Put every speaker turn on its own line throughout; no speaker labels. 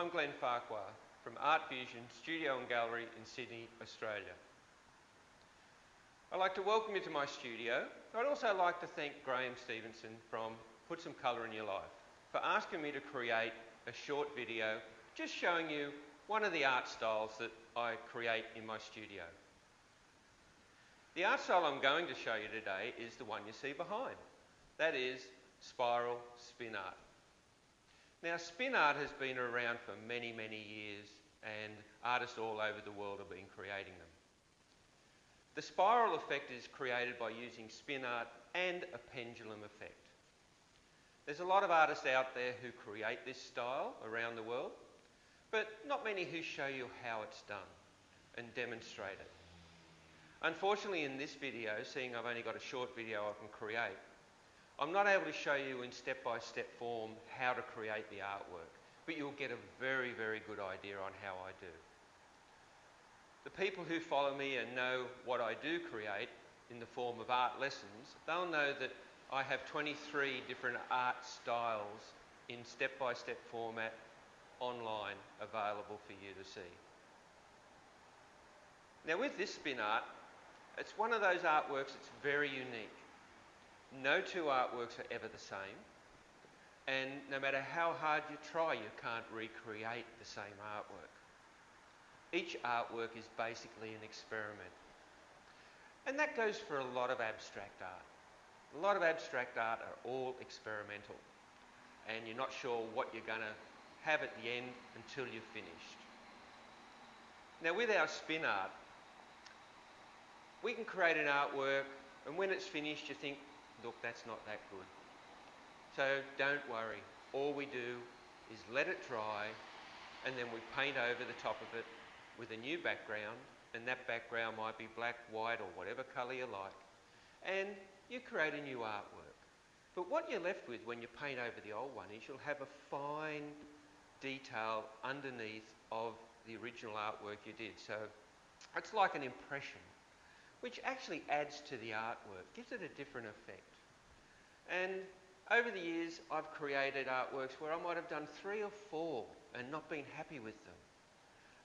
I'm Glenn Farquhar from Art Fusion Studio and Gallery in Sydney, Australia. I'd like to welcome you to my studio. I'd also like to thank Graham Stevenson from Put Some Colour in Your Life for asking me to create a short video just showing you one of the art styles that I create in my studio. The art style I'm going to show you today is the one you see behind. That is spiral spin art. Now, spin art has been around for many, many years, and artists all over the world have been creating them. The spiral effect is created by using spin art and a pendulum effect. There's a lot of artists out there who create this style around the world, but not many who show you how it's done and demonstrate it. Unfortunately, in this video, seeing I've only got a short video I can create, I'm not able to show you in step-by-step form how to create the artwork, but you'll get a very, very good idea on how I do. The people who follow me and know what I do create in the form of art lessons, they'll know that I have 23 different art styles in step-by-step format online available for you to see. Now, with this spin art, it's one of those artworks that's very unique. No two artworks are ever the same, and no matter how hard you try, you can't recreate the same artwork. Each artwork is basically an experiment. And that goes for a lot of abstract art. A lot of abstract art are all experimental, and you're not sure what you're going to have at the end until you've finished. Now, with our spin art, we can create an artwork, and when it's finished, you think, look, that's not that good. So don't worry. All we do is let it dry, and then we paint over the top of it with a new background, and that background might be black, white, or whatever colour you like, and you create a new artwork. But what you're left with when you paint over the old one is you'll have a fine detail underneath of the original artwork you did. So it's like an impression, which actually adds to the artwork, gives it a different effect. And over the years, I've created artworks where I might have done 3 or 4 and not been happy with them,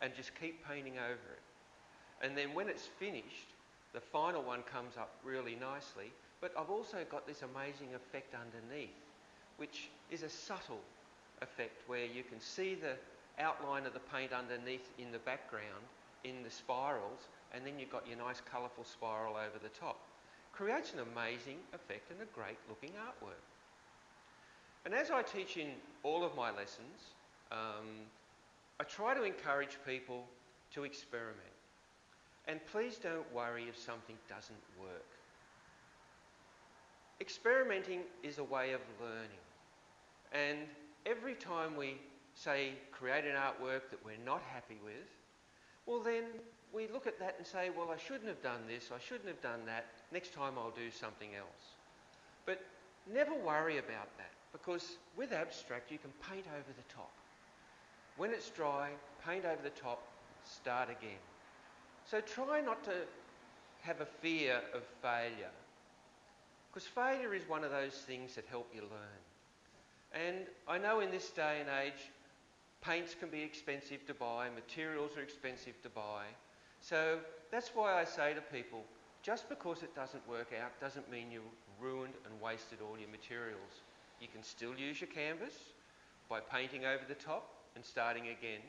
and just keep painting over it. And then when it's finished, the final one comes up really nicely, but I've also got this amazing effect underneath, which is a subtle effect where you can see the outline of the paint underneath in the background, in the spirals, and then you've got your nice colourful spiral over the top. Creates an amazing effect and a great looking artwork. And as I teach in all of my lessons, I try to encourage people to experiment. And please don't worry if something doesn't work. Experimenting is a way of learning. And every time we, say, create an artwork that we're not happy with, well then we look at that and say, well, I shouldn't have done this, I shouldn't have done that, next time I'll do something else. But never worry about that, because with abstract you can paint over the top. When it's dry, paint over the top, start again. So try not to have a fear of failure, because failure is one of those things that help you learn. And I know in this day and age, paints can be expensive to buy, materials are expensive to buy. So that's why I say to people, just because it doesn't work out doesn't mean you ruined and wasted all your materials. You can still use your canvas by painting over the top and starting again.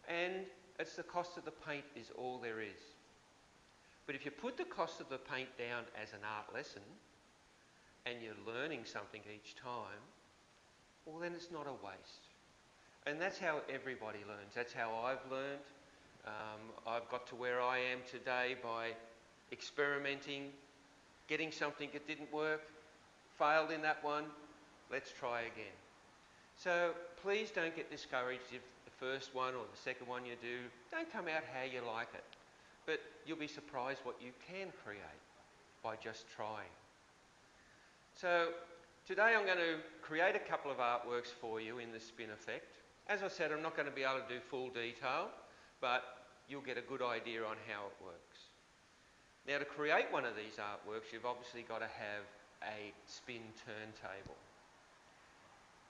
And it's the cost of the paint is all there is. But if you put the cost of the paint down as an art lesson and you're learning something each time, well then it's not a waste. And that's how everybody learns. That's how I've learned. I've got to where I am today by experimenting, getting something that didn't work, failed in that one, let's try again. So please don't get discouraged if the first one or the second one you do don't come out how you like it. But you'll be surprised what you can create by just trying. So today I'm going to create a couple of artworks for you in the spin effect. As I said, I'm not going to be able to do full detail, but you'll get a good idea on how it works. Now, to create one of these artworks, you've obviously got to have a spin turntable.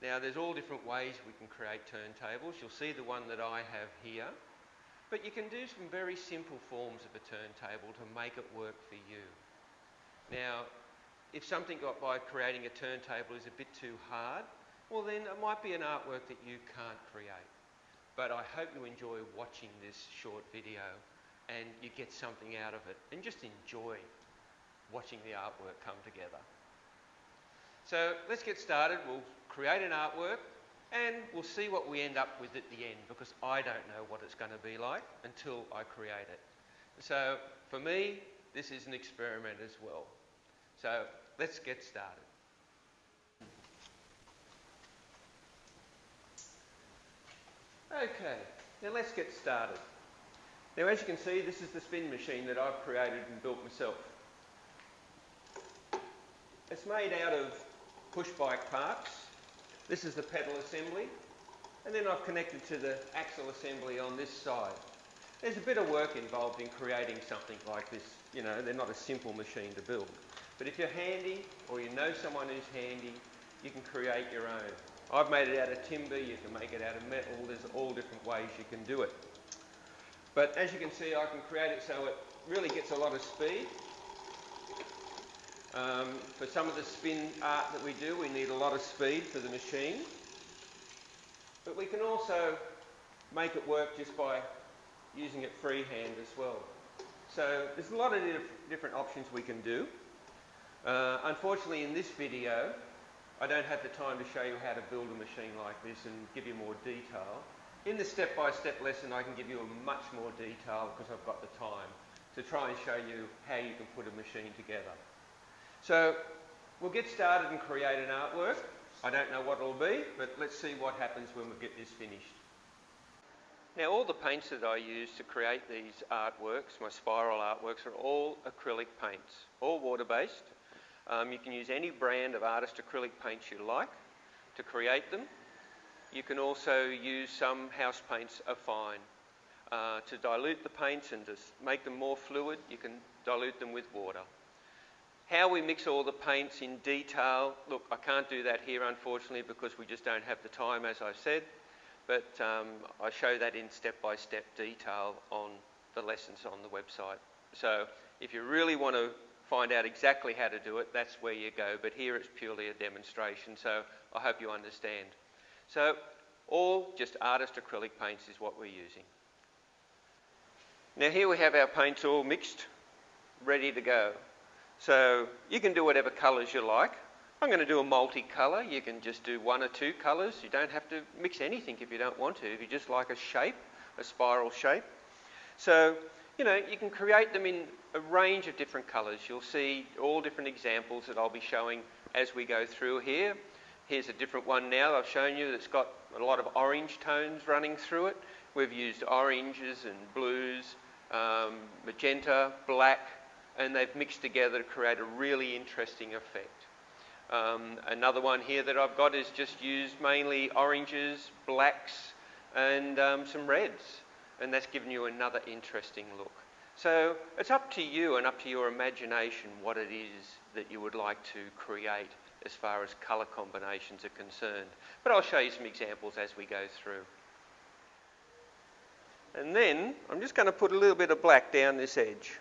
Now there's all different ways we can create turntables. You'll see the one that I have here. But you can do some very simple forms of a turntable to make it work for you. Now, if something by creating a turntable is a bit too hard, well then it might be an artwork that you can't create. But I hope you enjoy watching this short video and you get something out of it and just enjoy watching the artwork come together. So let's get started. We'll create an artwork and we'll see what we end up with at the end, because I don't know what it's going to be like until I create it. So for me, this is an experiment as well. So let's get started. Okay, now let's get started. Now as you can see, this is the spin machine that I've created and built myself. It's made out of push bike parts. This is the pedal assembly, and then I've connected to the axle assembly on this side. There's a bit of work involved in creating something like this. You know, they're not a simple machine to build. But if you're handy, or you know someone who's handy, you can create your own. I've made it out of timber, you can make it out of metal, there's all different ways you can do it. But as you can see, I can create it so it really gets a lot of speed. For some of the spin art that we do, we need a lot of speed for the machine. But we can also make it work just by using it freehand as well. So there's a lot of different options we can do. Unfortunately, in this video, I don't have the time to show you how to build a machine like this and give you more detail. In the step-by-step lesson, I can give you a much more detail because I've got the time to try and show you how you can put a machine together. So we'll get started and create an artwork. I don't know what it'll be, but let's see what happens when we get this finished. Now all the paints that I use to create these artworks, my spiral artworks, are all acrylic paints, all water-based. You can use any brand of artist acrylic paints you like to create them. You can also use some house paints are fine. To dilute the paints and to make them more fluid, you can dilute them with water. How we mix all the paints in detail, look, I can't do that here unfortunately because we just don't have the time, as I said, but I show that in step-by-step detail on the lessons on the website. So if you really want to find out exactly how to do it, that's where you go, but here it's purely a demonstration, so I hope you understand. So all just artist acrylic paints is what we're using. Now here we have our paints all mixed, ready to go. So you can do whatever colours you like. I'm going to do a multicolour. You can just do one or two colours. You don't have to mix anything if you don't want to, if you just like a shape, a spiral shape. So, you know, you can create them in a range of different colours. You'll see all different examples that I'll be showing as we go through here. Here's a different one now I've shown you that's got a lot of orange tones running through it. We've used oranges and blues, magenta, black, and they've mixed together to create a really interesting effect. Another one here that I've got is just used mainly oranges, blacks, and some reds, and that's given you another interesting look. So it's up to you and up to your imagination what it is that you would like to create as far as colour combinations are concerned. But I'll show you some examples as we go through. And then I'm just going to put a little bit of black down this edge.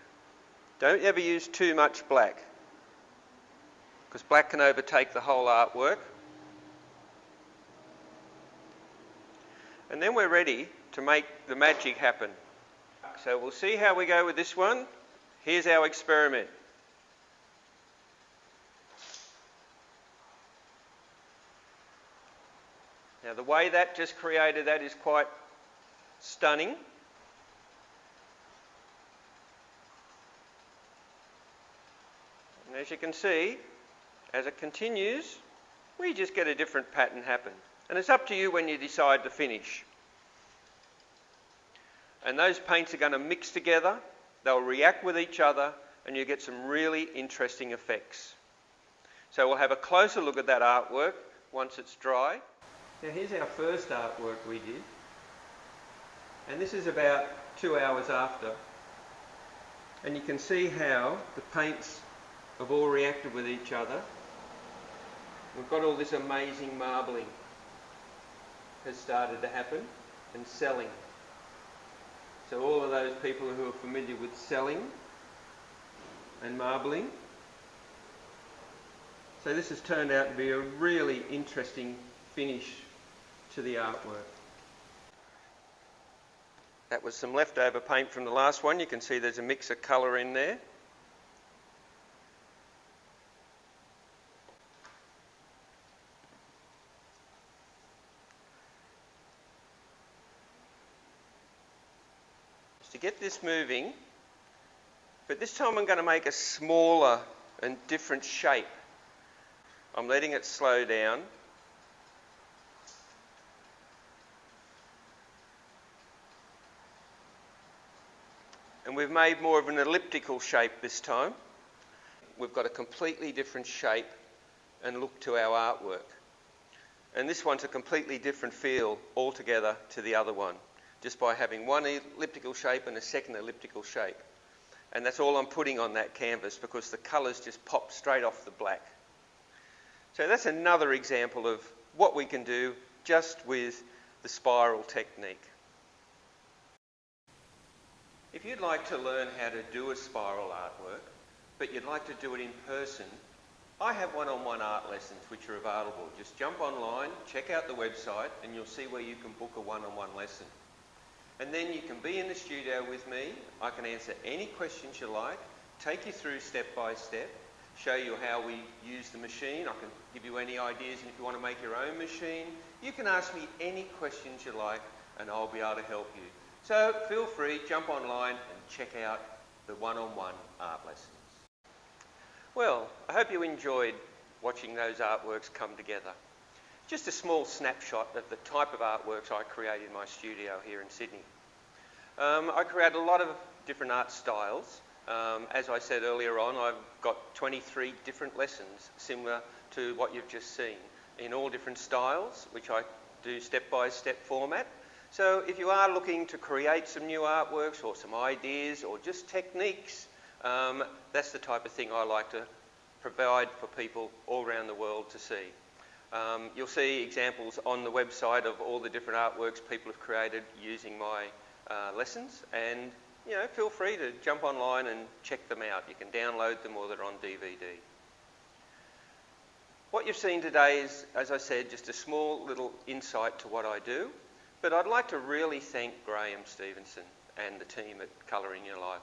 Don't ever use too much black, because black can overtake the whole artwork. And then we're ready to make the magic happen. So we'll see how we go with this one. Here's our experiment. Now the way that just created that is quite stunning. And as you can see, as it continues, we just get a different pattern happen. And it's up to you when you decide to finish. And those paints are going to mix together, they'll react with each other, and you get some really interesting effects. So we'll have a closer look at that artwork once it's dry. Now here's our first artwork we did. And this is about 2 hours after. And you can see how the paints have all reacted with each other. We've got all this amazing marbling. has started to happen, and selling. So all of those people who are familiar with selling and marbling. So this has turned out to be a really interesting finish to the artwork. That was some leftover paint from the last one. You can see there's a mix of colour in there. To get this moving, but this time I'm going to make a smaller and different shape. I'm letting it slow down. And we've made more of an elliptical shape this time. We've got a completely different shape and look to our artwork. And this one's a completely different feel altogether to the other one, just by having one elliptical shape and a second elliptical shape. And that's all I'm putting on that canvas because the colours just pop straight off the black. So that's another example of what we can do just with the spiral technique. If you'd like to learn how to do a spiral artwork, but you'd like to do it in person, I have one-on-one art lessons which are available. Just jump online, check out the website, and you'll see where you can book a one-on-one lesson. And then you can be in the studio with me. I can answer any questions you like, take you through step by step, show you how we use the machine. I can give you any ideas, and if you want to make your own machine, you can ask me any questions you like, and I'll be able to help you. So feel free, jump online and check out the one-on-one art lessons. Well, I hope you enjoyed watching those artworks come together. Just a small snapshot of the type of artworks I create in my studio here in Sydney. I create a lot of different art styles. As I said earlier on, I've got 23 different lessons similar to what you've just seen in all different styles, which I do step-by-step format. So if you are looking to create some new artworks or some ideas or just techniques, that's the type of thing I like to provide for people all around the world to see. You'll see examples on the website of all the different artworks people have created using my lessons, and feel free to jump online and check them out. You can download them or they're on DVD. What you've seen today is, as I said, just a small little insight to what I do. But I'd like to really thank Graham Stevenson and the team at Colour in Your Life.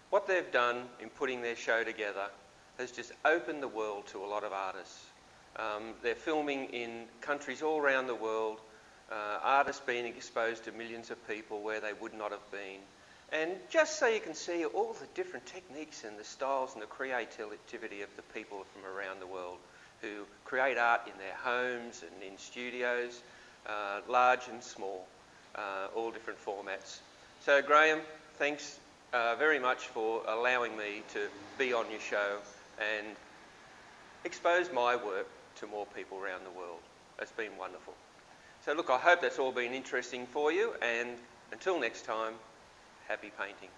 What they've done in putting their show together has just opened the world to a lot of artists. They're filming in countries all around the world, artists being exposed to millions of people where they would not have been. And just so you can see all the different techniques and the styles and the creativity of the people from around the world who create art in their homes and in studios, large and small, all different formats. So Graham, thanks very much for allowing me to be on your show and expose my work to more people around the world. It's been wonderful. So look, I hope that's all been interesting for you, and until next time, happy painting.